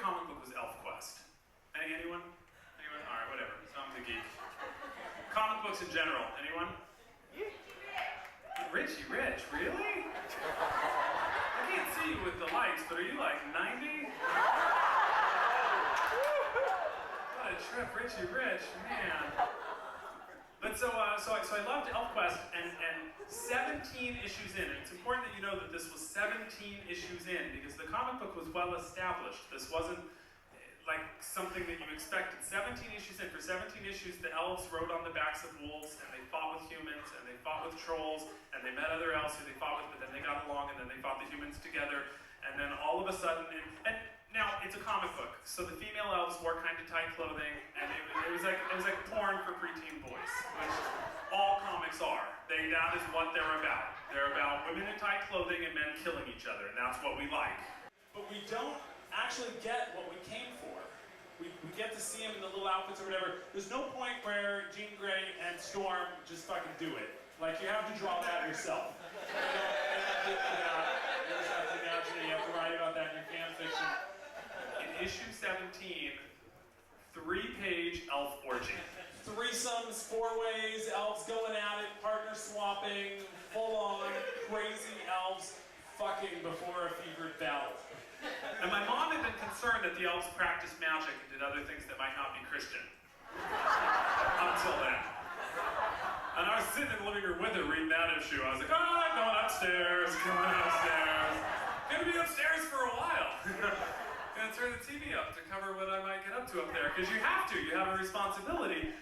comic book was ElfQuest? Anyone? Anyone? All right, whatever. So I'm the geek. Comic books in general. Anyone? Richie Rich, really? I can't see you with the lights, but are you like 90? What a trip, Richie Rich, man. But so I loved ElfQuest, and 17 issues in. And it's important that you know that this was 17 issues in, because the comic book was well established. This wasn't like something that you expected. 17 issues in. For 17 issues, the elves rode on the backs of wolves, and they fought with humans, and they fought with trolls, and they met other elves who they fought with, but then they got along, and then they fought the humans together, and then all of a sudden, and now it's a comic book, so the female elves wore kind of tight clothing, and it was like porn for preteen boys, which all comics are. That is what they're about. They're about women in tight clothing and men killing each other, and that's what we like. But we don't actually get what we came for. We get to see them in the little outfits or whatever. There's no point where Jean Grey and Storm just fucking do it. Like, you have to draw that yourself. You have to write about that in your fan fiction. In issue 17, 3-page elf orgy. Threesomes, 4 ways, elves going at it, partner swapping, full-on, crazy elves fucking before a fevered battle. And my mom had been concerned that the elves practiced magic and did other things that might not be Christian. Until then. And I was sitting in the living room with her reading that issue. I was like, I'm going upstairs. Gonna be upstairs for a while. Gonna turn the TV up to cover what I might get up to up there. Because you have to. You have a responsibility.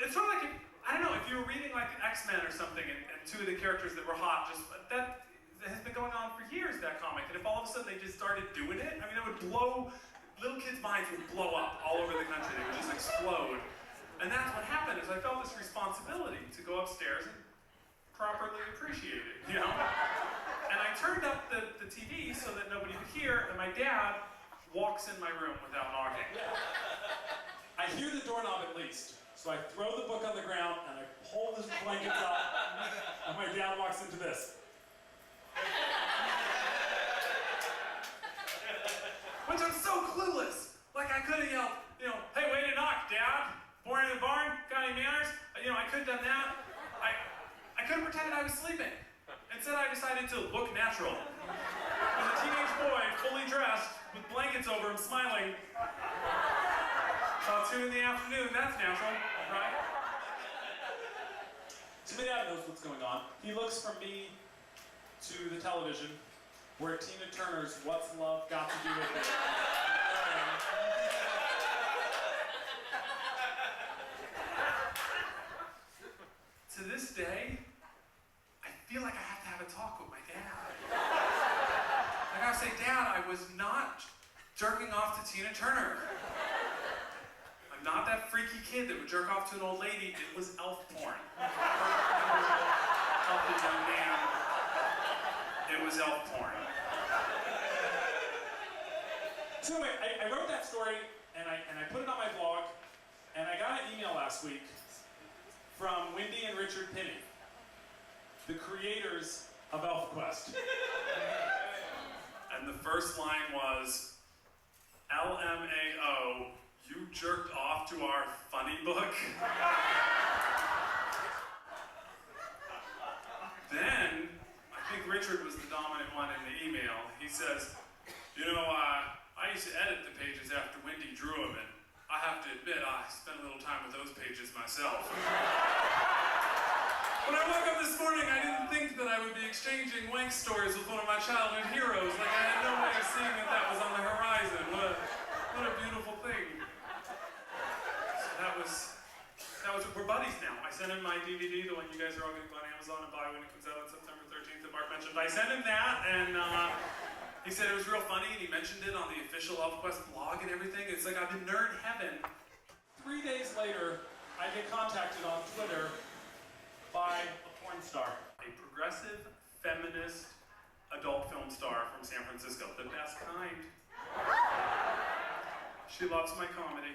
It's sort of like, I don't know, if you were reading like X-Men or something, and 2 of the characters that were hot, that has been going on for years, that comic, and if all of a sudden they just started doing it, I mean, it would blow, little kids' minds would blow up all over the country, they would just explode. And that's what happened, is I felt this responsibility to go upstairs and properly appreciate it, you know? And I turned up the TV so that nobody could hear, and my dad walks in my room without knocking. I hear the doorknob at least, so I throw the book on the ground, and I pull the blankets up, and my dad walks into this. Which I'm so clueless. Like, I could have yelled, hey, way to knock, Dad. Born in the barn, got any manners? I could have done that. I could have pretended I was sleeping. Instead, I decided to look natural. As a teenage boy, fully dressed, with blankets over him, smiling. About 2 in the afternoon, that's natural, right? So my dad knows what's going on. He looks from me to the television, where Tina Turner's What's Love Got to Do With It? To this day, I feel like I have to have a talk with my dad. I gotta say, Dad, I was not jerking off to Tina Turner. I'm not that freaky kid that would jerk off to an old lady. It was elf porn. Healthy young man. It was elf porn. So anyway, I wrote that story, and I put it on my blog, and I got an email last week from Wendy and Richard Pinney, the creators of ElfQuest. And the first line was, LMAO, you jerked off to our funny book? Then, I think Richard was the dominant one in the email. He says, I used to edit the pages after Wendy drew them, and I have to admit, I spent a little time with those pages myself. When I woke up this morning, I didn't think that I would be exchanging wank stories with one of my childhood heroes. Like, I had no way of seeing that was on the horizon. What a beautiful thing. So we're buddies now. I sent him my DVD, the one you guys are all going to go on Amazon and buy when it comes out on September 13th that Mark mentioned. I sent him that, and he said it was real funny, and he mentioned it on the official ElfQuest blog and everything. It's like I'm in nerd heaven. 3 days later, I get contacted on Twitter by a porn star. A progressive, feminist, adult film star from San Francisco. The best kind. She loves my comedy.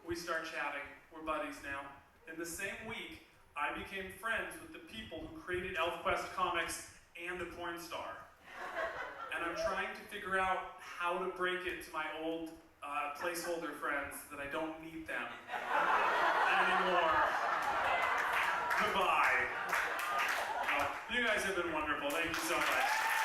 We start chatting. We're buddies now. In the same week, I became friends with the people who created ElfQuest comics and a porn star. And I'm trying to figure out how to break it to my old placeholder friends that I don't need them anymore. Goodbye. You guys have been wonderful. Thank you so much.